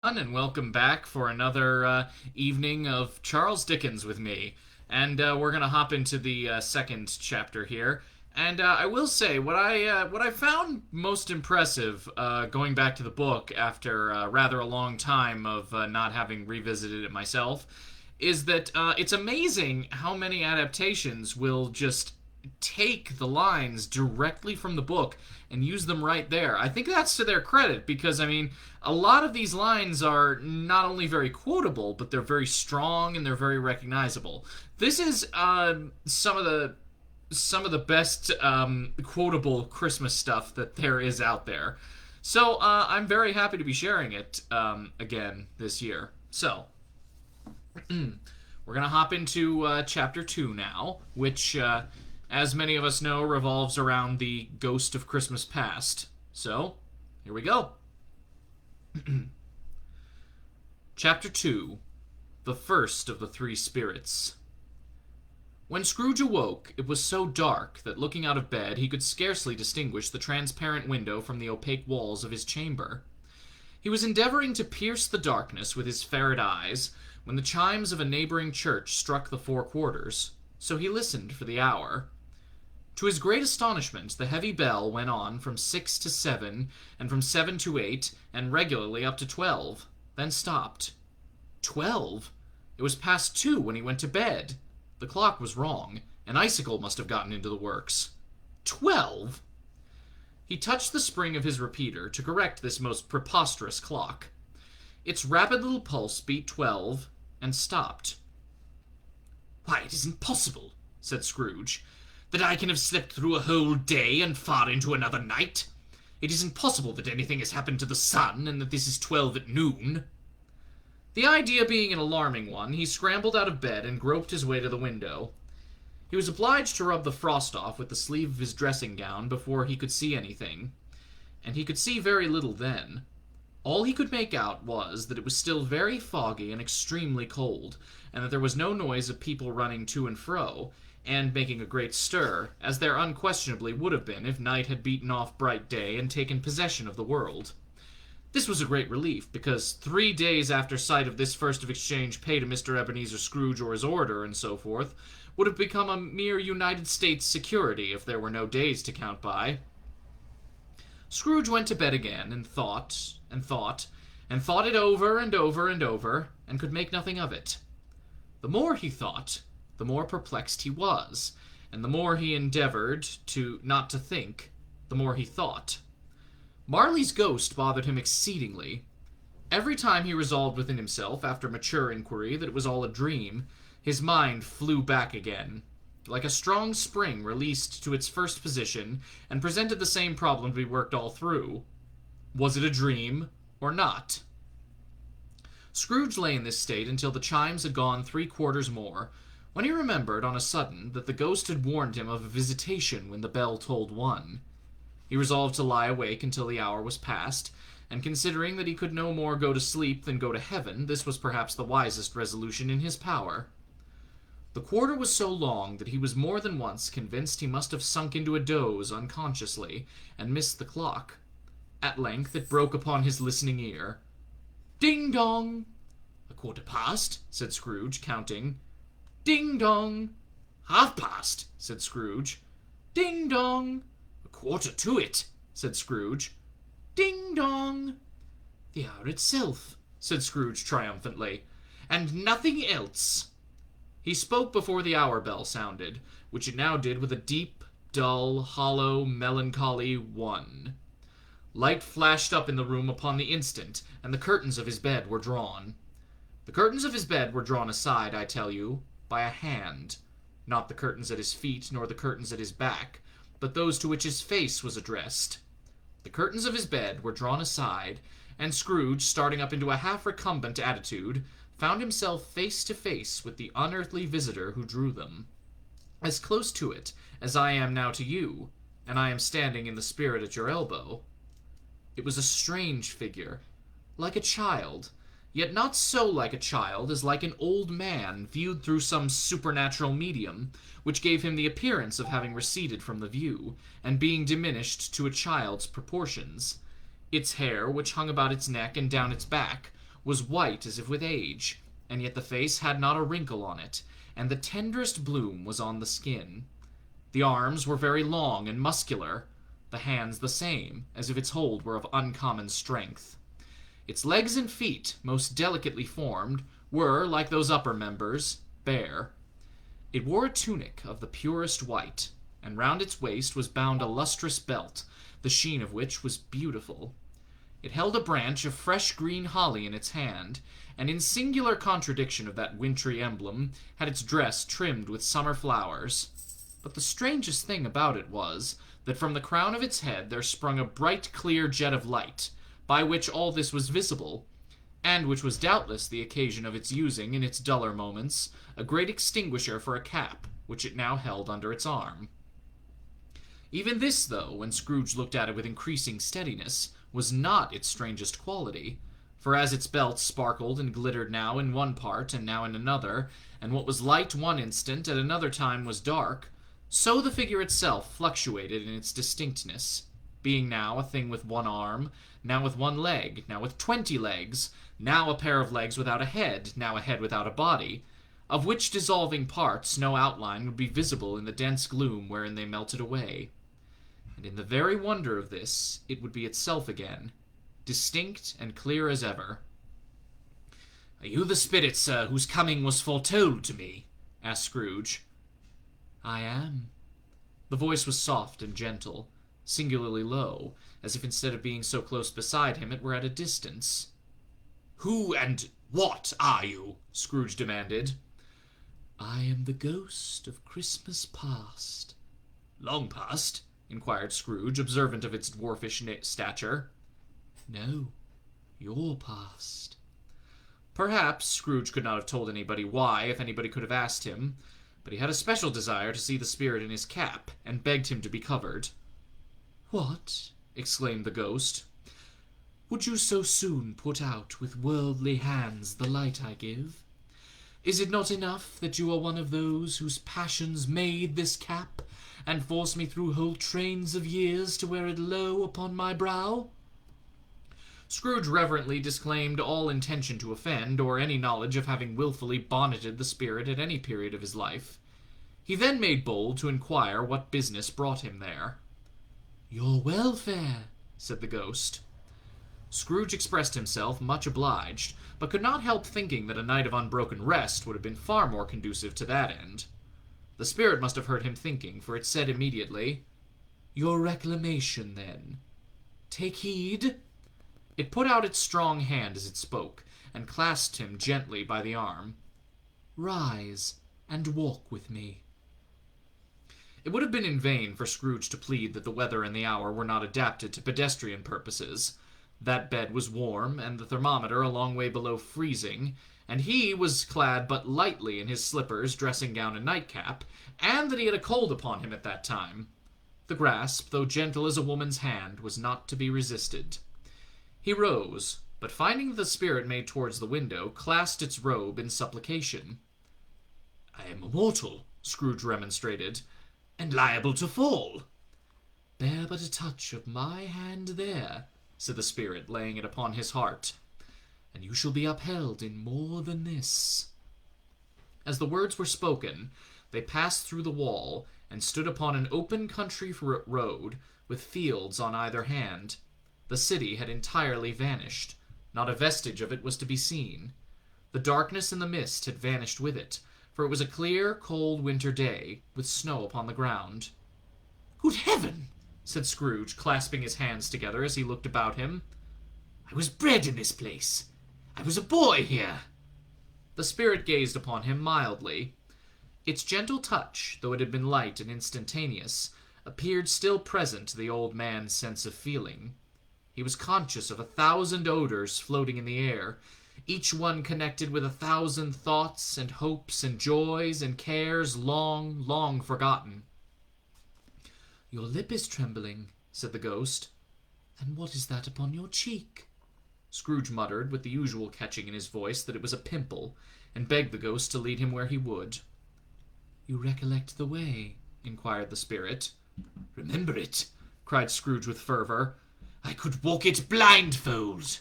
And welcome back for another evening of Charles Dickens with me. And we're gonna hop into the second chapter here. And I will say what I found most impressive going back to the book after rather a long time of not having revisited it myself is that it's amazing how many adaptations will just take the lines directly from the book and use them right there. I think that's to their credit because, I mean, a lot of these lines are not only very quotable, but they're very strong and they're very recognizable. This is some of the best quotable Christmas stuff that there is out there. So I'm very happy to be sharing it again this year. So we're gonna hop into chapter 2 now, which, as many of us know, revolves around the ghost of Christmas past. So here we go. Chapter 2: The First of the Three Spirits. When Scrooge awoke, it was so dark that looking out of bed he could scarcely distinguish the transparent window from the opaque walls of his chamber. He was endeavoring to pierce the darkness with his ferret eyes when the chimes of a neighboring church struck the 4 quarters, so he listened for the hour. To his great astonishment, the heavy bell went on from 6 to 7, and from 7 to 8, and regularly up to 12, then stopped. 12? It was past 2 when he went to bed. The clock was wrong. An icicle must have gotten into the works. 12? He touched the spring of his repeater to correct this most preposterous clock. Its rapid little pulse beat 12, and stopped. "Why, it isn't possible," said Scrooge, "that I can have slept through a whole day and far into another night. It isn't possible that anything has happened to the sun, and that this is 12 at noon." The idea being an alarming one, he scrambled out of bed and groped his way to the window. He was obliged to rub the frost off with the sleeve of his dressing gown before he could see anything, and he could see very little then. All he could make out was that it was still very foggy and extremely cold, and that there was no noise of people running to and fro, and making a great stir, as there unquestionably would have been if night had beaten off bright day and taken possession of the world. This was a great relief, because 3 days after sight of this first of exchange pay to Mr. Ebenezer Scrooge or his order, and so forth, would have become a mere United States security if there were no days to count by. Scrooge went to bed again, and thought, and thought, and thought it over and over and over, and could make nothing of it. The more he thought, the more perplexed he was, and the more he endeavored not to think, the more he thought. Marley's ghost bothered him exceedingly. Every time he resolved within himself, after mature inquiry, that it was all a dream, his mind flew back again, like a strong spring released to its first position, and presented the same problem to be worked all through. Was it a dream, or not? Scrooge lay in this state until the chimes had gone 3 quarters more, when he remembered, on a sudden, that the ghost had warned him of a visitation when the bell tolled 1. He resolved to lie awake until the hour was past, and considering that he could no more go to sleep than go to heaven, this was perhaps the wisest resolution in his power. The quarter was so long that he was more than once convinced he must have sunk into a doze unconsciously, and missed the clock. At length it broke upon his listening ear. "Ding-dong!" "A quarter past," said Scrooge, counting. "Ding-dong!" "Half-past," said Scrooge. "Ding-dong!" "A quarter to it," said Scrooge. "Ding-dong!" "The hour itself," said Scrooge triumphantly. "And nothing else." He spoke before the hour bell sounded, which it now did with a deep, dull, hollow, melancholy 1. Light flashed up in the room upon the instant, and the curtains of his bed were drawn. The curtains of his bed were drawn aside, I tell you, by a hand. Not the curtains at his feet, nor the curtains at his back, but those to which his face was addressed. The curtains of his bed were drawn aside, and Scrooge, starting up into a half-recumbent attitude, found himself face to face with the unearthly visitor who drew them. As close to it as I am now to you, and I am standing in the spirit at your elbow. It was a strange figure, like a child, yet not so like a child as like an old man viewed through some supernatural medium, which gave him the appearance of having receded from the view, and being diminished to a child's proportions. Its hair, which hung about its neck and down its back, was white as if with age, and yet the face had not a wrinkle on it, and the tenderest bloom was on the skin. The arms were very long and muscular, the hands the same, as if its hold were of uncommon strength. Its legs and feet, most delicately formed, were, like those upper members, bare. It wore a tunic of the purest white, and round its waist was bound a lustrous belt, the sheen of which was beautiful. It held a branch of fresh green holly in its hand, and in singular contradiction of that wintry emblem, had its dress trimmed with summer flowers. But the strangest thing about it was, that from the crown of its head there sprung a bright clear jet of light, by which all this was visible, and which was doubtless the occasion of its using, in its duller moments, a great extinguisher for a cap, which it now held under its arm. Even this, though, when Scrooge looked at it with increasing steadiness, was not its strangest quality, for as its belt sparkled and glittered now in one part and now in another, and what was light one instant at another time was dark, so the figure itself fluctuated in its distinctness, being now a thing with one arm, now with one leg, now with 20 legs, now a pair of legs without a head, now a head without a body, of which dissolving parts no outline would be visible in the dense gloom wherein they melted away. And in the very wonder of this, it would be itself again, distinct and clear as ever. "Are you the spirit, sir, whose coming was foretold to me?" asked Scrooge. "I am." The voice was soft and gentle, singularly low, as if instead of being so close beside him, it were at a distance. "Who and what are you?" Scrooge demanded. "I am the ghost of Christmas past." "Long past?" inquired Scrooge, observant of its dwarfish stature. "No, your past." Perhaps Scrooge could not have told anybody why, if anybody could have asked him, but he had a special desire to see the spirit in his cap, and begged him to be covered. "What?" exclaimed the ghost. "Would you so soon put out with worldly hands the light I give? Is it not enough that you are one of those whose passions made this cap, and force me through whole trains of years to wear it low upon my brow?" Scrooge reverently disclaimed all intention to offend, or any knowledge of having wilfully bonneted the spirit at any period of his life. He then made bold to inquire what business brought him there. "Your welfare," said the ghost. Scrooge expressed himself much obliged, but could not help thinking that a night of unbroken rest would have been far more conducive to that end. The spirit must have heard him thinking, for it said immediately, "Your reclamation, then. Take heed." It put out its strong hand as it spoke, and clasped him gently by the arm. "Rise, and walk with me." It would have been in vain for Scrooge to plead that the weather and the hour were not adapted to pedestrian purposes. That bed was warm, and the thermometer a long way below freezing, and he was clad but lightly in his slippers, dressing-gown, and nightcap, and that he had a cold upon him at that time. The grasp, though gentle as a woman's hand, was not to be resisted. He rose, but finding that the spirit made towards the window, clasped its robe in supplication. "I am a mortal," Scrooge remonstrated, "and liable to fall." "Bear but a touch of my hand there," said the spirit, laying it upon his heart, "and you shall be upheld in more than this." As the words were spoken, they passed through the wall, and stood upon an open country road, with fields on either hand. The city had entirely vanished. Not a vestige of it was to be seen. The darkness and the mist had vanished with it, for it was a clear, cold winter day, with snow upon the ground. "Good heaven!" said Scrooge, clasping his hands together as he looked about him. "I was bred in this place. I was a boy here." The spirit gazed upon him mildly. Its gentle touch, though it had been light and instantaneous, appeared still present to the old man's sense of feeling. He was conscious of 1,000 odors floating in the air, each one connected with 1,000 thoughts and hopes and joys and cares long, long forgotten. "Your lip is trembling," said the ghost. "And what is that upon your cheek?" Scrooge muttered, with the usual catching in his voice, that it was a pimple, and begged the ghost to lead him where he would. "You recollect the way?" inquired the spirit. "Remember it?" cried Scrooge with fervor. "I could walk it blindfold."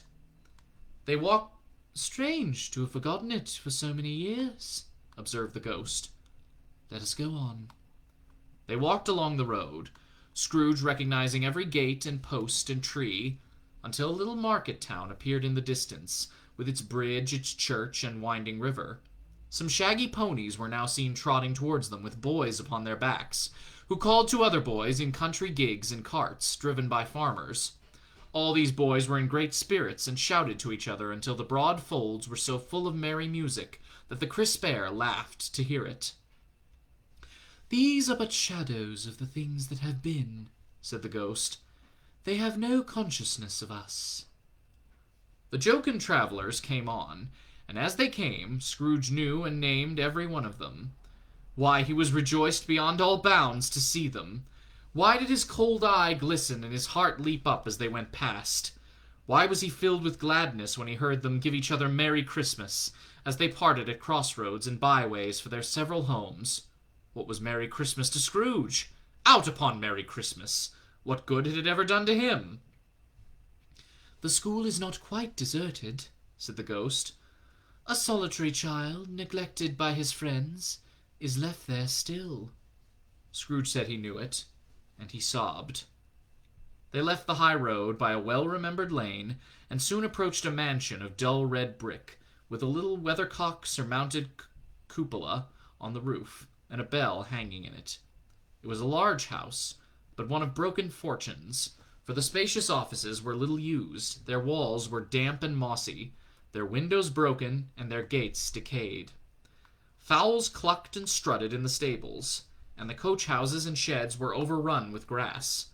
They walked Strange to have forgotten it for so many years, observed the ghost. Let us go on. They walked along the road, Scrooge recognizing every gate and post and tree, until a little market town appeared in the distance, with its bridge, its church, and winding river. Some shaggy ponies were now seen trotting towards them with boys upon their backs, who called to other boys in country gigs and carts driven by farmers. All these boys were in great spirits and shouted to each other until the broad folds were so full of merry music that the crisp air laughed to hear it. "These are but shadows of the things that have been," said the ghost. "They have no consciousness of us." The jocund travelers came on, and as they came, Scrooge knew and named every one of them. Why, he was rejoiced beyond all bounds to see them. Why did his cold eye glisten and his heart leap up as they went past? Why was he filled with gladness when he heard them give each other Merry Christmas, as they parted at crossroads and byways for their several homes? What was Merry Christmas to Scrooge? Out upon Merry Christmas! What good had it ever done to him? "The school is not quite deserted," said the ghost. "A solitary child, neglected by his friends, is left there still." Scrooge said he knew it, and he sobbed. They left the high road by a well-remembered lane, and soon approached a mansion of dull red brick, with a little weathercock-surmounted cupola on the roof, and a bell hanging in it. It was a large house, but one of broken fortunes, for the spacious offices were little used, their walls were damp and mossy, their windows broken, and their gates decayed. Fowls clucked and strutted in the stables, and the coach-houses and sheds were overrun with grass.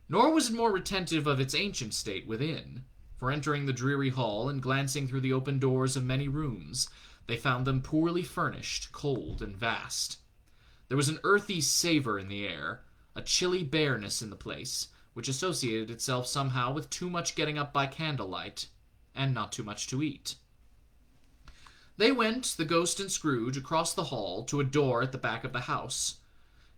Nor was it more retentive of its ancient state within, for entering the dreary hall and glancing through the open doors of many rooms, they found them poorly furnished, cold, and vast. There was an earthy savor in the air, a chilly bareness in the place, which associated itself somehow with too much getting up by candlelight, and not too much to eat. They went, the ghost and Scrooge, across the hall to a door at the back of the house.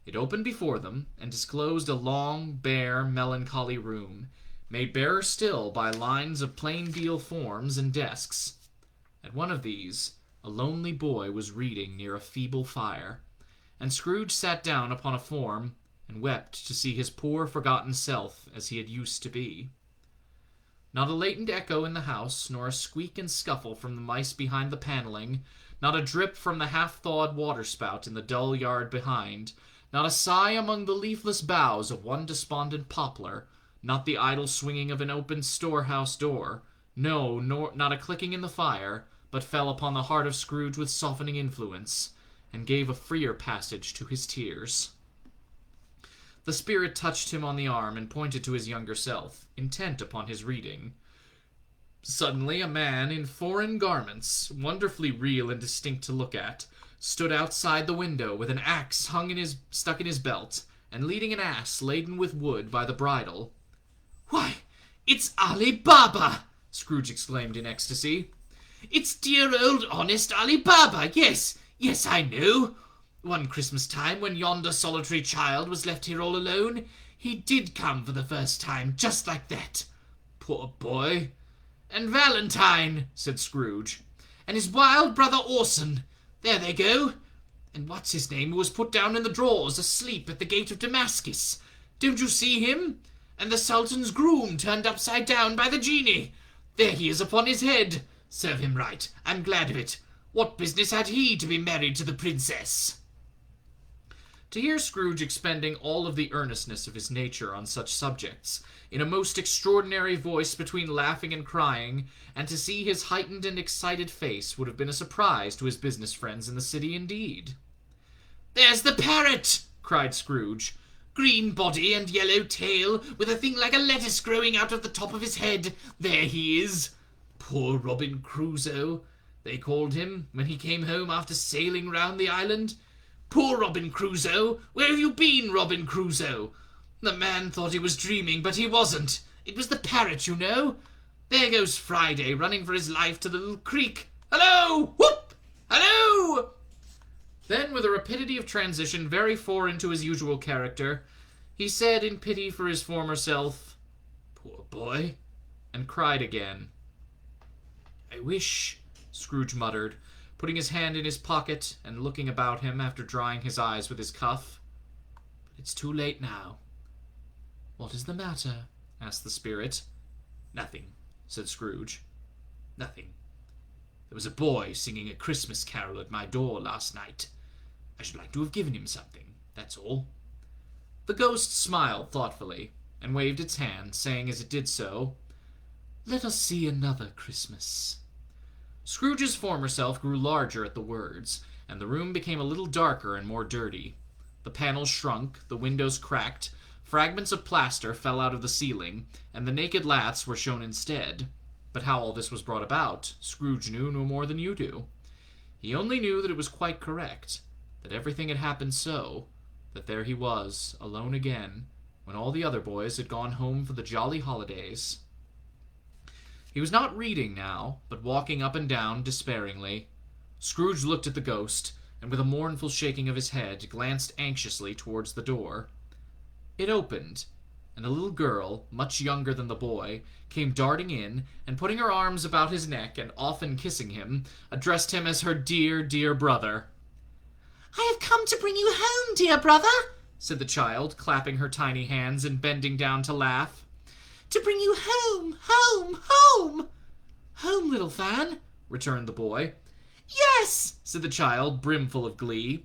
It opened before them, and disclosed a long, bare, melancholy room, made barer still by lines of plain deal forms and desks. At one of these, a lonely boy was reading near a feeble fire, and Scrooge sat down upon a form and wept to see his poor forgotten self as he had used to be. Not a latent echo in the house, nor a squeak and scuffle from the mice behind the paneling, not a drip from the half-thawed waterspout in the dull yard behind, not a sigh among the leafless boughs of one despondent poplar, not the idle swinging of an open storehouse door, no, nor not a clicking in the fire, but fell upon the heart of Scrooge with softening influence, and gave a freer passage to his tears. The spirit touched him on the arm and pointed to his younger self, intent upon his reading. Suddenly a man in foreign garments, wonderfully real and distinct to look at, stood outside the window with an axe stuck in his belt, and leading an ass laden with wood by the bridle. "Why, it's Ali Baba!" Scrooge exclaimed in ecstasy. "It's dear old honest Ali Baba! Yes, I know. One Christmas time, when yonder solitary child was left here all alone, he did come for the first time, just like that. Poor boy. And Valentine," said Scrooge, "and his wild brother Orson. There they go. And what's his name who was put down in the drawers, asleep at the gate of Damascus? Don't you see him? And the Sultan's groom turned upside down by the genie. There he is upon his head. Serve him right. I'm glad of it. What business had he to be married to the princess?" To hear Scrooge expending all of the earnestness of his nature on such subjects, in a most extraordinary voice between laughing and crying, and to see his heightened and excited face, would have been a surprise to his business friends in the city indeed. "There's the parrot!" cried Scrooge. "Green body and yellow tail, with a thing like a lettuce growing out of the top of his head. There he is. Poor Robin Crusoe, they called him, when he came home after sailing round the island. Poor Robin Crusoe! Where have you been, Robin Crusoe? The man thought he was dreaming, but he wasn't. It was the parrot, you know. There goes Friday, running for his life to the little creek. Hello! Whoop! Hello!" Then, with a rapidity of transition very foreign to his usual character, he said in pity for his former self, "Poor boy," and cried again. I wish, Scrooge muttered, putting his hand in his pocket and looking about him after drying his eyes with his cuff. But it's too late now. What is the matter? Asked the spirit. Nothing, said Scrooge. Nothing. There was a boy singing a Christmas carol at my door last night. I should like to have given him something, that's all. The ghost smiled thoughtfully and waved its hand, saying as it did so, Let us see another Christmas. Scrooge's former self grew larger at the words, and the room became a little darker and more dirty. The panels shrunk, the windows cracked, fragments of plaster fell out of the ceiling, and the naked laths were shown instead. But how all this was brought about, Scrooge knew no more than you do. He only knew that it was quite correct, that everything had happened so, that there he was, alone again, when all the other boys had gone home for the jolly holidays. He was not reading now, but walking up and down despairingly. Scrooge looked at the ghost, and with a mournful shaking of his head, glanced anxiously towards the door. It opened, and a little girl, much younger than the boy, came darting in, and putting her arms about his neck and often kissing him, addressed him as her dear, dear brother. I have come to bring you home, dear brother, said the child, clapping her tiny hands and bending down to laugh. To bring you home, home, home. Home, little Fan, returned the boy. Yes, said the child, brimful of glee.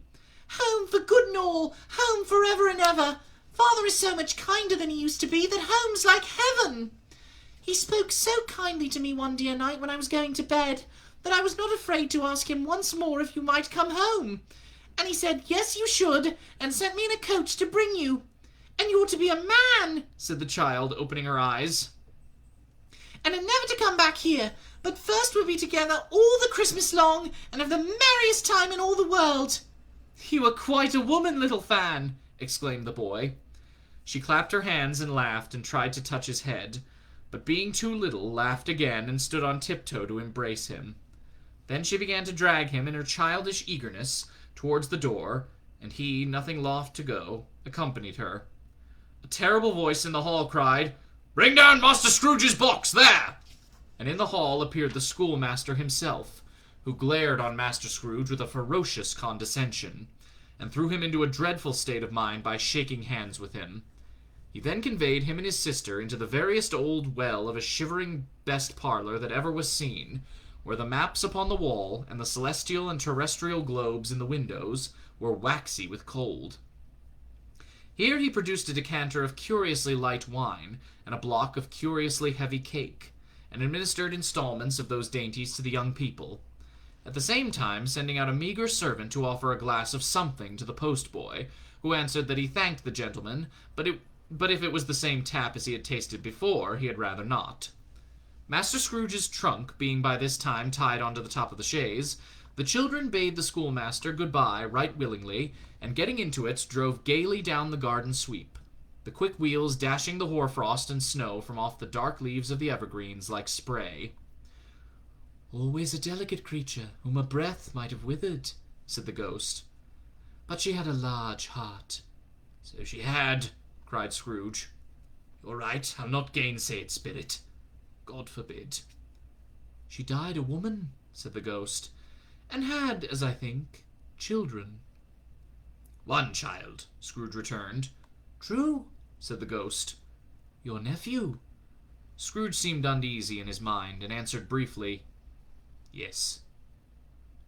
Home for good and all, home forever and ever. Father is so much kinder than he used to be that home's like heaven. He spoke so kindly to me one dear night when I was going to bed that I was not afraid to ask him once more if you might come home. And he said, yes, you should, and sent me in a coach to bring you. And you ought to be a man, said the child, opening her eyes. And never to come back here, but first we'll be together all the Christmas long, and have the merriest time in all the world. You are quite a woman, little Fan, exclaimed the boy. She clapped her hands and laughed and tried to touch his head, but being too little, laughed again and stood on tiptoe to embrace him. Then she began to drag him in her childish eagerness towards the door, and he, nothing loth to go, accompanied her. A terrible voice in the hall cried, Bring down Master Scrooge's box, there! And in the hall appeared the schoolmaster himself, who glared on Master Scrooge with a ferocious condescension, and threw him into a dreadful state of mind by shaking hands with him. He then conveyed him and his sister into the veriest old well of a shivering best parlor that ever was seen, where the maps upon the wall, and the celestial and terrestrial globes in the windows, were waxy with cold. Here he produced a decanter of curiously light wine, and a block of curiously heavy cake, and administered installments of those dainties to the young people, at the same time sending out a meagre servant to offer a glass of something to the post-boy, who answered that he thanked the gentleman, but if it was the same tap as he had tasted before, he had rather not. Master Scrooge's trunk being by this time tied onto the top of the chaise, the children bade the schoolmaster good-bye right willingly, and getting into it, drove gaily down the garden sweep, the quick wheels dashing the hoarfrost and snow from off the dark leaves of the evergreens like spray. Always a delicate creature, whom a breath might have withered, said the ghost. But she had a large heart. So she had, cried Scrooge. You're right, I'll not gainsay it, spirit. God forbid. She died a woman, said the ghost, and had, as I think, children. One child, Scrooge returned. True, said the ghost. Your nephew. Scrooge seemed uneasy in his mind, and answered briefly, Yes.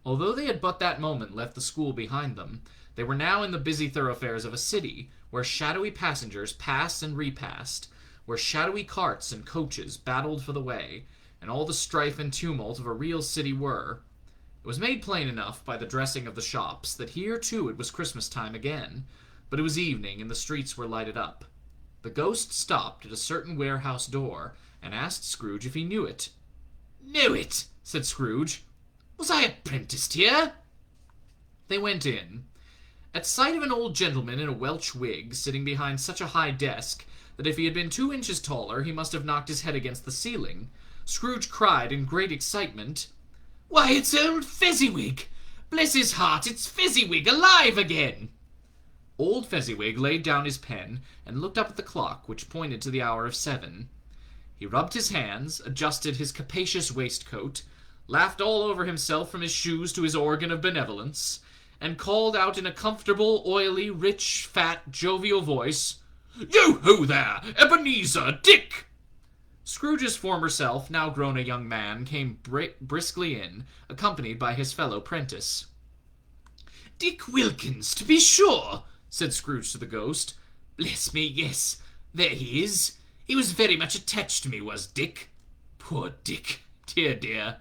Although they had but that moment left the school behind them, they were now in the busy thoroughfares of a city, where shadowy passengers passed and repassed, where shadowy carts and coaches battled for the way, and all the strife and tumult of a real city were. It was made plain enough by the dressing of the shops that here too it was Christmas time again, but it was evening and the streets were lighted up. The ghost stopped at a certain warehouse door and asked Scrooge if he knew it. Knew it, said Scrooge. Was I apprenticed here? They went in. At sight of an old gentleman in a Welsh wig sitting behind such a high desk that if he had been 2 inches taller he must have knocked his head against the ceiling, Scrooge cried in great excitement, Why, it's old Fezziwig! Bless his heart, it's Fezziwig alive again! Old Fezziwig laid down his pen and looked up at the clock, which pointed to the hour of 7. He rubbed his hands, adjusted his capacious waistcoat, laughed all over himself from his shoes to his organ of benevolence, and called out in a comfortable, oily, rich, fat, jovial voice, "Yo-ho there, Ebenezer, Dick!" Scrooge's former self, now grown a young man, came briskly in, accompanied by his fellow prentice. "Dick Wilkins, to be sure," said Scrooge to the ghost. "Bless me, yes, there he is. He was very much attached to me, was Dick. Poor Dick, dear, dear."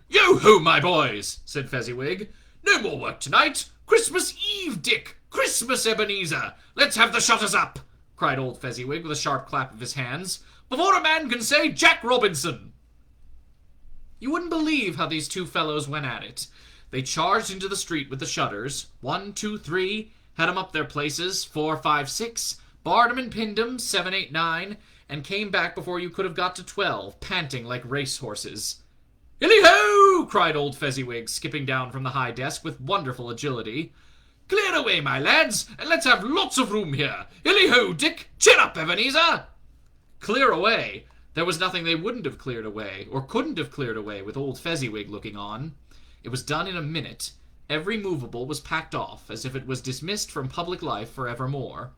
"Yo-ho, my boys," said Fezziwig. "No more work tonight. Christmas Eve, Dick. Christmas, Ebenezer. Let's have the shutters up," cried old Fezziwig with a sharp clap of his hands, "before a man can say Jack Robinson." You wouldn't believe how these two fellows went at it. They charged into the street with the shutters. 1, 2, 3, had 'em up their places. 4, 5, 6, barred 'em and pinned 'em. 7, 8, 9, and came back before you could have got to 12, panting like racehorses. "Hilly-ho!" cried old Fezziwig, skipping down from the high desk with wonderful agility. "Clear away, my lads, and let's have lots of room here. Hilly-ho, Dick! Chin up, Ebenezer!" Clear away? There was nothing they wouldn't have cleared away, or couldn't have cleared away, with old Fezziwig looking on. It was done in a minute. Every movable was packed off, as if it was dismissed from public life for evermore.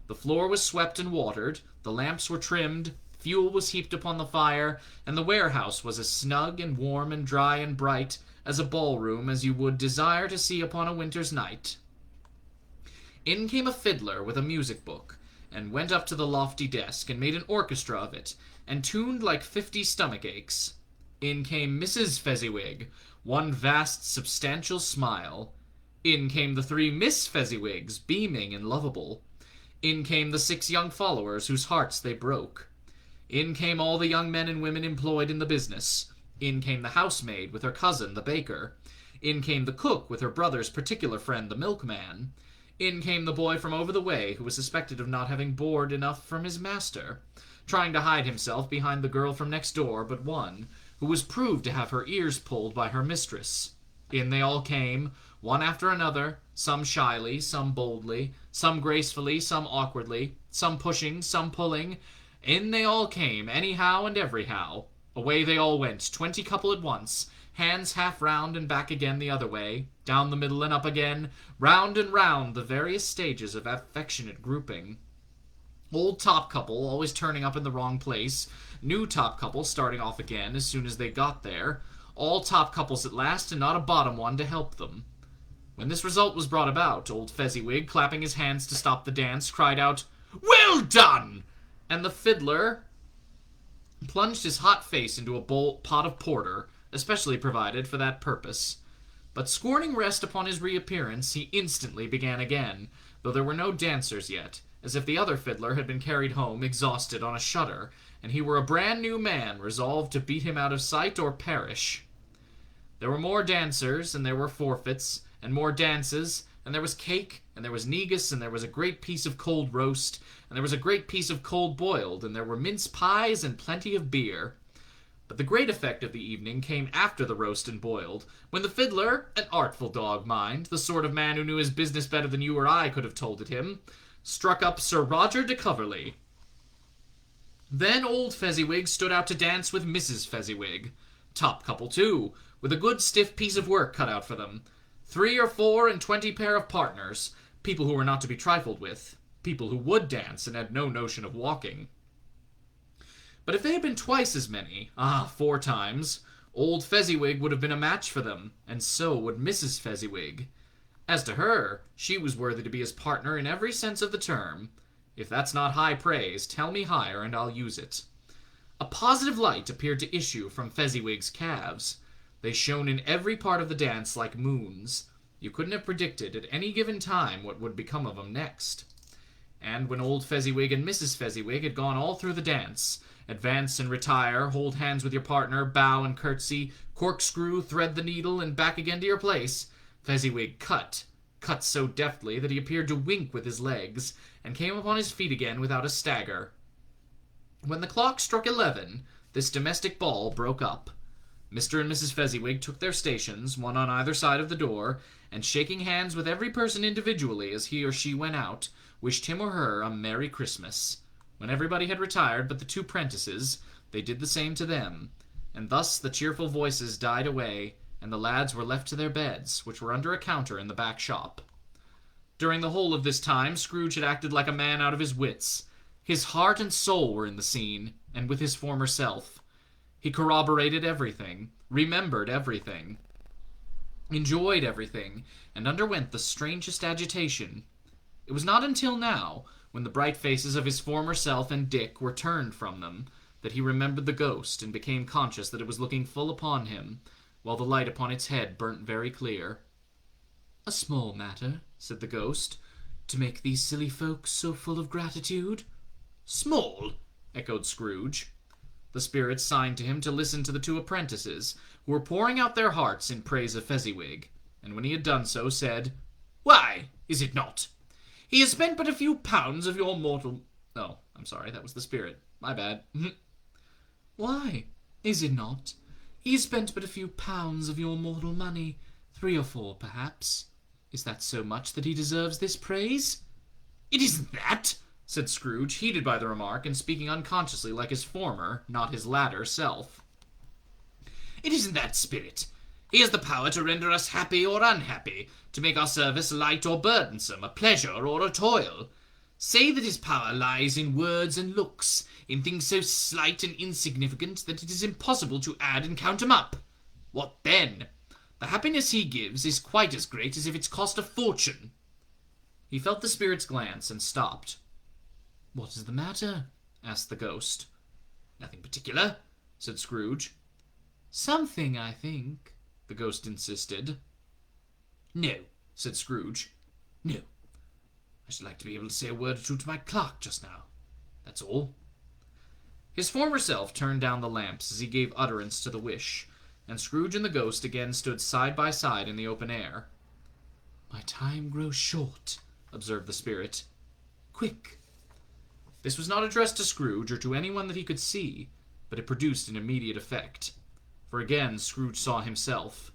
The floor was swept and watered, the lamps were trimmed, fuel was heaped upon the fire, and the warehouse was as snug and warm and dry and bright as a ballroom as you would desire to see upon a winter's night. In came a fiddler with a music book, and went up to the lofty desk, and made an orchestra of it, and tuned like 50 stomach aches. In came Mrs. Fezziwig, one vast substantial smile. In came the 3 Miss Fezziwigs, beaming and lovable. In came the 6 young followers whose hearts they broke. In came all the young men and women employed in the business. In came the housemaid with her cousin, the baker. In came the cook with her brother's particular friend, the milkman. In came the boy from over the way, who was suspected of not having board enough from his master, trying to hide himself behind the girl from next door but one, who was proved to have her ears pulled by her mistress. In they all came, one after another, some shyly, some boldly, some gracefully, some awkwardly, some pushing, some pulling. In they all came, anyhow and everyhow. Away they all went, 20 couple at once, hands half round and back again the other way, down the middle and up again, round and round the various stages of affectionate grouping. Old top couple always turning up in the wrong place, new top couple starting off again as soon as they got there, all top couples at last and not a bottom one to help them. When this result was brought about, old Fezziwig, clapping his hands to stop the dance, cried out, "Well done!" And the fiddler plunged his hot face into a pot of porter, especially provided for that purpose. But scorning rest upon his reappearance, he instantly began again, though there were no dancers yet, as if the other fiddler had been carried home exhausted on a shutter, and he were a brand new man resolved to beat him out of sight or perish. There were more dancers, and there were forfeits, and more dances, and there was cake, and there was negus, and there was a great piece of cold roast, and there was a great piece of cold boiled, and there were mince pies and plenty of beer. But the great effect of the evening came after the roast and boiled, when the fiddler, an artful dog, mind, the sort of man who knew his business better than you or I could have told it him, struck up Sir Roger de Coverley. Then old Fezziwig stood out to dance with Mrs. Fezziwig. Top couple, too, with a good stiff piece of work cut out for them. 3 or 4 and 20 pair of partners, people who were not to be trifled with, people who would dance and had no notion of walking. But if they had been twice as many, 4 times, old Fezziwig would have been a match for them, and so would Mrs. Fezziwig. As to her, she was worthy to be his partner in every sense of the term. If that's not high praise, tell me higher, and I'll use it. A positive light appeared to issue from Fezziwig's calves. They shone in every part of the dance like moons. You couldn't have predicted at any given time what would become of 'em next. And when old Fezziwig and Mrs. Fezziwig had gone all through the dance, advance and retire, hold hands with your partner, bow and curtsy, corkscrew, thread the needle, and back again to your place, Fezziwig cut so deftly that he appeared to wink with his legs, and came upon his feet again without a stagger. When the clock struck 11, this domestic ball broke up. Mr. and Mrs. Fezziwig took their stations, one on either side of the door, and shaking hands with every person individually as he or she went out, wished him or her a Merry Christmas. When everybody had retired but the 2 prentices, they did the same to them. and thus the cheerful voices died away, and the lads were left to their beds, which were under a counter in the back shop. During the whole of this time, Scrooge had acted like a man out of his wits. His heart and soul were in the scene, and with his former self. He corroborated everything, remembered everything, enjoyed everything, and underwent the strangest agitation. It was not until now, when the bright faces of his former self and Dick were turned from them, that he remembered the ghost, and became conscious that it was looking full upon him, while the light upon its head burnt very clear. "A small matter," said the ghost, "to make these silly folks so full of gratitude." "Small?" echoed Scrooge. The spirits signed to him to listen to the two apprentices, who were pouring out their hearts in praise of Fezziwig, and when he had done so, said, "Why, is it not? He has spent but a few pounds of your mortal—" Oh, I'm sorry, that was the spirit. My bad. "Why, is it not? He has spent but a few pounds of your mortal money, 3 or 4, perhaps. Is that so much that he deserves this praise?" "It isn't that," said Scrooge, heated by the remark, and speaking unconsciously like his former, not his latter, self. "It isn't that, spirit. He has the power to render us happy or unhappy, to make our service light or burdensome, a pleasure or a toil. Say that his power lies in words and looks, in things so slight and insignificant that it is impossible to add and count 'em up. What then? The happiness he gives is quite as great as if it's cost a fortune." He felt the spirit's glance and stopped. "What is the matter?" asked the ghost. "Nothing particular," said Scrooge. "Something, I think," the ghost insisted. "No," said Scrooge. "No. I should like to be able to say a word or two to my clerk just now. That's all." His former self turned down the lamps as he gave utterance to the wish, and Scrooge and the ghost again stood side by side in the open air. "My time grows short," observed the spirit. "Quick." This was not addressed to Scrooge or to anyone that he could see, but it produced an immediate effect. For again Scrooge saw himself.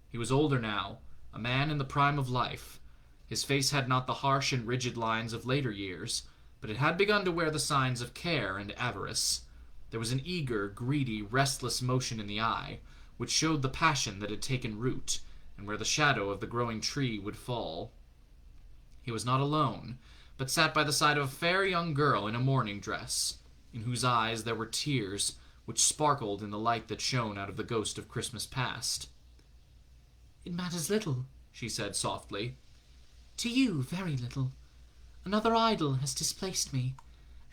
He was older now, a man in the prime of life. His face had not the harsh and rigid lines of later years, but it had begun to wear the signs of care and avarice. There was an eager, greedy, restless motion in the eye, which showed the passion that had taken root, and where the shadow of the growing tree would fall. He was not alone, but sat by the side of a fair young girl in a mourning dress, in whose eyes there were tears, which sparkled in the light that shone out of the ghost of Christmas past. "It matters little," she said softly. To you, very little. Another idol has displaced me,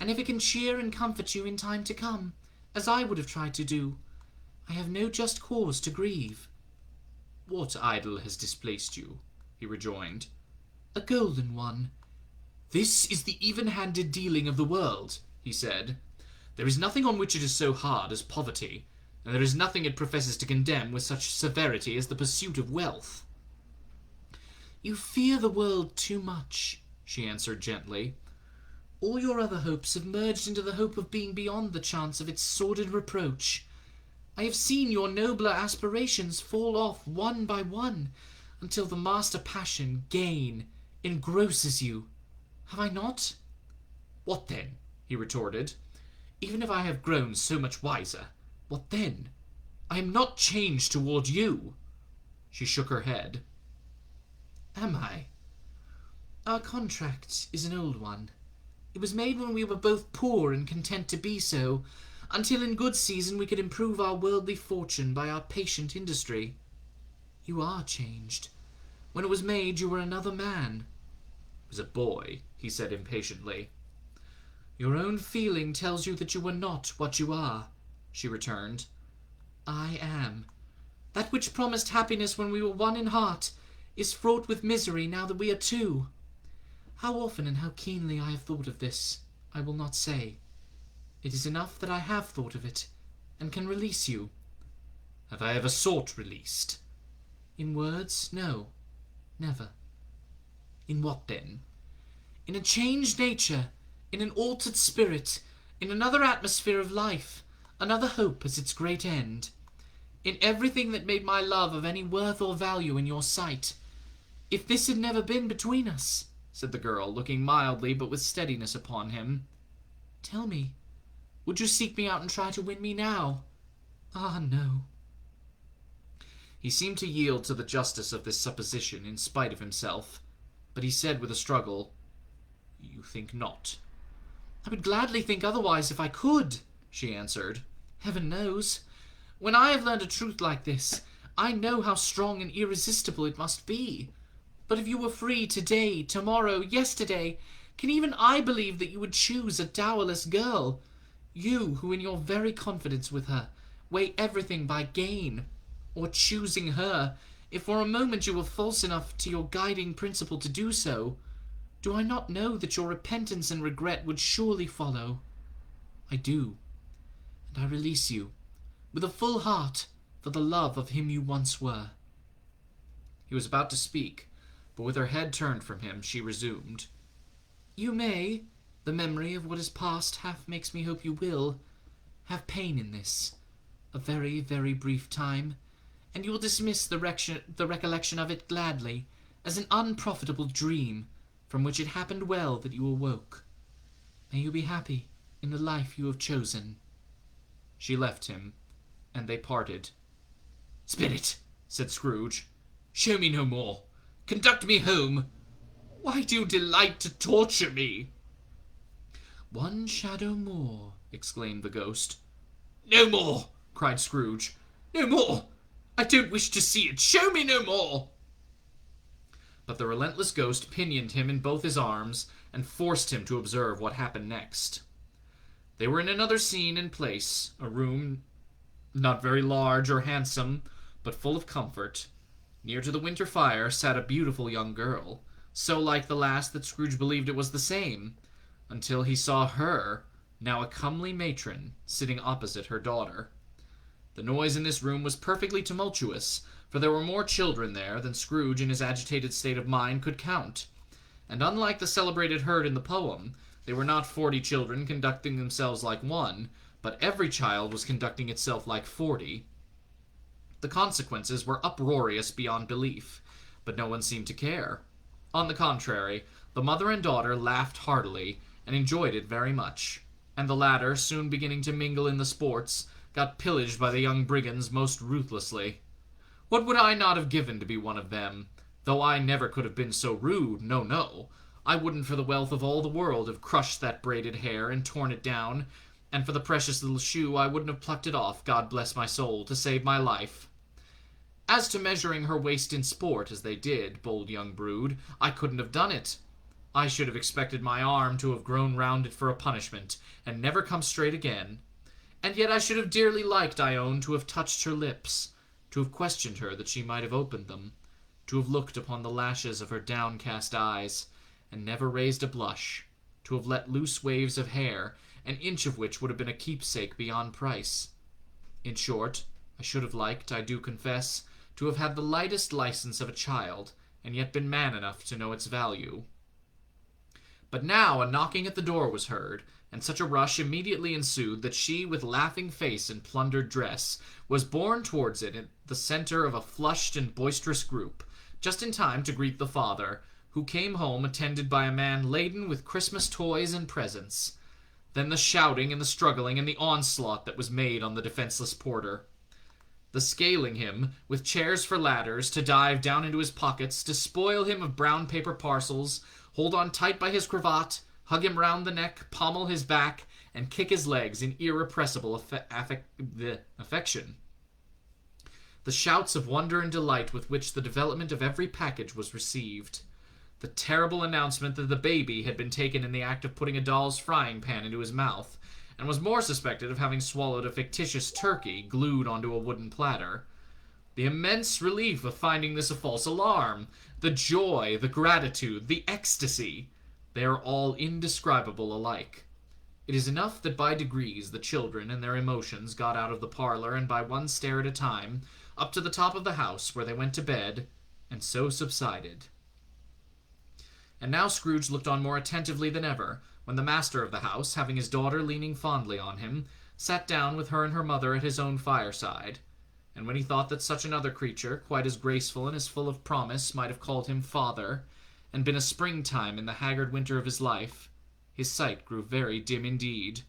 and if it can cheer and comfort you in time to come, as I would have tried to do, I have no just cause to grieve." "What idol has displaced you?" he rejoined. "A golden one." "This is the even-handed dealing of the world," he said. "There is nothing on which it is so hard as poverty, and there is nothing it professes to condemn with such severity as the pursuit of wealth." "You fear the world too much," she answered gently. "All your other hopes have merged into the hope of being beyond the chance of its sordid reproach. I have seen your nobler aspirations fall off one by one, until the master passion, gain, engrosses you. Have I not?" "What then?" he retorted. "Even if I have grown so much wiser, what then? I am not changed toward you." She shook her head. "Am I? Our contract is an old one. It was made when we were both poor and content to be so, until in good season we could improve our worldly fortune by our patient industry. You are changed. When it was made, you were another man." "It was a boy," he said impatiently. "Your own feeling tells you that you were not what you are," she returned. "I am. That which promised happiness when we were one in heart is fraught with misery now that we are two. How often and how keenly I have thought of this, I will not say. It is enough that I have thought of it, and can release you." "Have I ever sought released?" "In words, no. Never." "In what, then?" "In a changed nature, in an altered spirit, in another atmosphere of life, another hope as its great end. In everything that made my love of any worth or value in your sight. If this had never been between us," said the girl, looking mildly but with steadiness upon him, "tell me, would you seek me out and try to win me now? Ah, no. He seemed to yield to the justice of this supposition in spite of himself, but he said with a struggle, "You think not?" I would gladly think otherwise if I could, she answered. Heaven knows. When I have learned a truth like this, I know how strong and irresistible it must be. But if you were free today, tomorrow, yesterday, can even I believe that you would choose a dowerless girl? You, who in your very confidence with her, weigh everything by gain, or choosing her, if for a moment you were false enough to your guiding principle to do so, do I not know that your repentance and regret would surely follow? I do, and I release you, with a full heart, for the love of him you once were. He was about to speak, but with her head turned from him, she resumed. You may, the memory of what is past half makes me hope you will, have pain in this, a very, very brief time, and you will dismiss the recollection of it gladly, as an unprofitable dream, from which it happened well that you awoke. May you be happy in the life you have chosen. She left him, and they parted. "Spirit," said Scrooge, "show me no more. Conduct me home. Why do you delight to torture me?" "One shadow more," exclaimed the ghost. "No more," cried Scrooge. "No more. I don't wish to see it. Show me no more." But the relentless ghost pinioned him in both his arms and forced him to observe what happened next. They were in another scene and place, a room not very large or handsome, but full of comfort. Near to the winter fire sat a beautiful young girl, so like the last that Scrooge believed it was the same, until he saw her, now a comely matron, sitting opposite her daughter. The noise in this room was perfectly tumultuous, for there were more children there than Scrooge in his agitated state of mind could count, and unlike the celebrated herd in the poem, they were not 40 children conducting themselves like one, but every child was conducting itself like 40. The consequences were uproarious beyond belief, but no one seemed to care. On the contrary, the mother and daughter laughed heartily, and enjoyed it very much, and the latter, soon beginning to mingle in the sports, got pillaged by the young brigands most ruthlessly. What would I not have given to be one of them? Though I never could have been so rude, no, I wouldn't for the wealth of all the world have crushed that braided hair and torn it down, and for the precious little shoe I wouldn't have plucked it off, God bless my soul, to save my life. As to measuring her waist in sport, as they did, bold young brood, I couldn't have done it. I should have expected my arm to have grown round it for a punishment, and never come straight again. And yet I should have dearly liked, I own, to have touched her lips, to have questioned her that she might have opened them, to have looked upon the lashes of her downcast eyes, and never raised a blush, to have let loose waves of hair, an inch of which would have been a keepsake beyond price. In short, I should have liked, I do confess, to have had the lightest license of a child, and yet been man enough to know its value. But now a knocking at the door was heard, and such a rush immediately ensued that she, with laughing face and plundered dress, was borne towards it in the center of a flushed and boisterous group, just in time to greet the father, who came home attended by a man laden with Christmas toys and presents. Then the shouting and the struggling and the onslaught that was made on the defenseless porter. The scaling him, with chairs for ladders, to dive down into his pockets, to spoil him of brown paper parcels, hold on tight by his cravat, hug him round the neck, pommel his back, and kick his legs in irrepressible affection. The shouts of wonder and delight with which the development of every package was received. The terrible announcement that the baby had been taken in the act of putting a doll's frying pan into his mouth, and was more suspected of having swallowed a fictitious turkey glued onto a wooden platter. The immense relief of finding this a false alarm, the joy, the gratitude, the ecstasy, they are all indescribable alike. It is enough that by degrees the children and their emotions got out of the parlor, and by one stair at a time, up to the top of the house, where they went to bed, and so subsided. And now Scrooge looked on more attentively than ever, when the master of the house, having his daughter leaning fondly on him, sat down with her and her mother at his own fireside, and when he thought that such another creature, quite as graceful and as full of promise, might have called him father, and been a springtime in the haggard winter of his life, his sight grew very dim indeed.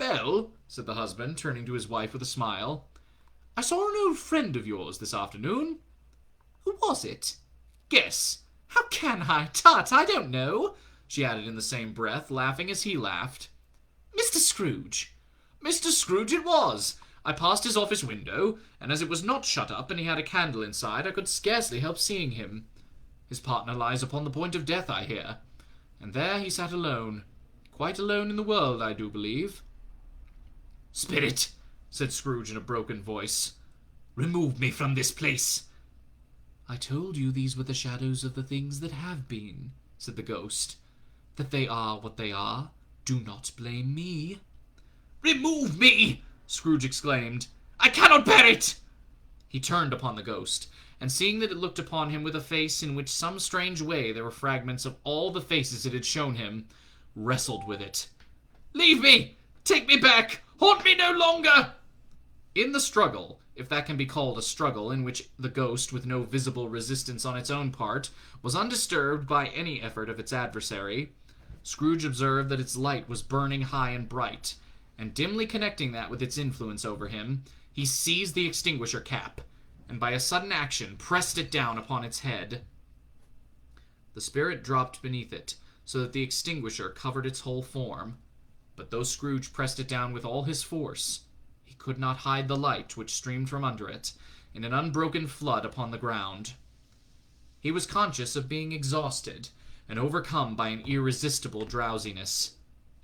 "Belle," said the husband, turning to his wife with a smile, "I saw an old friend of yours this afternoon." Who was it? Guess. How can I? Tut, I don't know, she added in the same breath, laughing as he laughed. Mr. Scrooge. Mr. Scrooge it was. I passed his office window, and as it was not shut up and he had a candle inside, I could scarcely help seeing him. His partner lies upon the point of death, I hear. And there he sat alone. Quite alone in the world, I do believe. "Spirit," said Scrooge in a broken voice, "remove me from this place." "I told you these were the shadows of the things that have been," said the ghost. "That they are what they are. Do not blame me." "Remove me!" Scrooge exclaimed. "I cannot bear it!" He turned upon the ghost, and seeing that it looked upon him with a face in which some strange way there were fragments of all the faces it had shown him, wrestled with it. "Leave me! Take me back! Haunt me no longer!" In the struggle, if that can be called a struggle, in which the ghost, with no visible resistance on its own part, was undisturbed by any effort of its adversary, Scrooge observed that its light was burning high and bright, and dimly connecting that with its influence over him, he seized the extinguisher cap, and by a sudden action pressed it down upon its head. The spirit dropped beneath it, so that the extinguisher covered its whole form, but though Scrooge pressed it down with all his force, he could not hide the light which streamed from under it in an unbroken flood upon the ground. He was conscious of being exhausted and overcome by an irresistible drowsiness,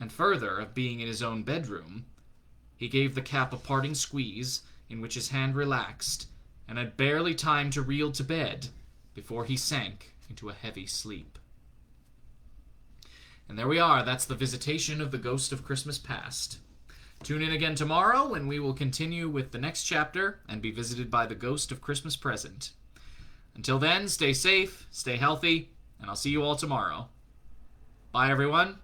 and further of being in his own bedroom. He gave the cap a parting squeeze, in which his hand relaxed, and had barely time to reel to bed before he sank into a heavy sleep. And there we are. That's the visitation of the ghost of Christmas past. Tune in again tomorrow, and we will continue with the next chapter and be visited by the ghost of Christmas present. Until then, stay safe, stay healthy, and I'll see you all tomorrow. Bye, everyone.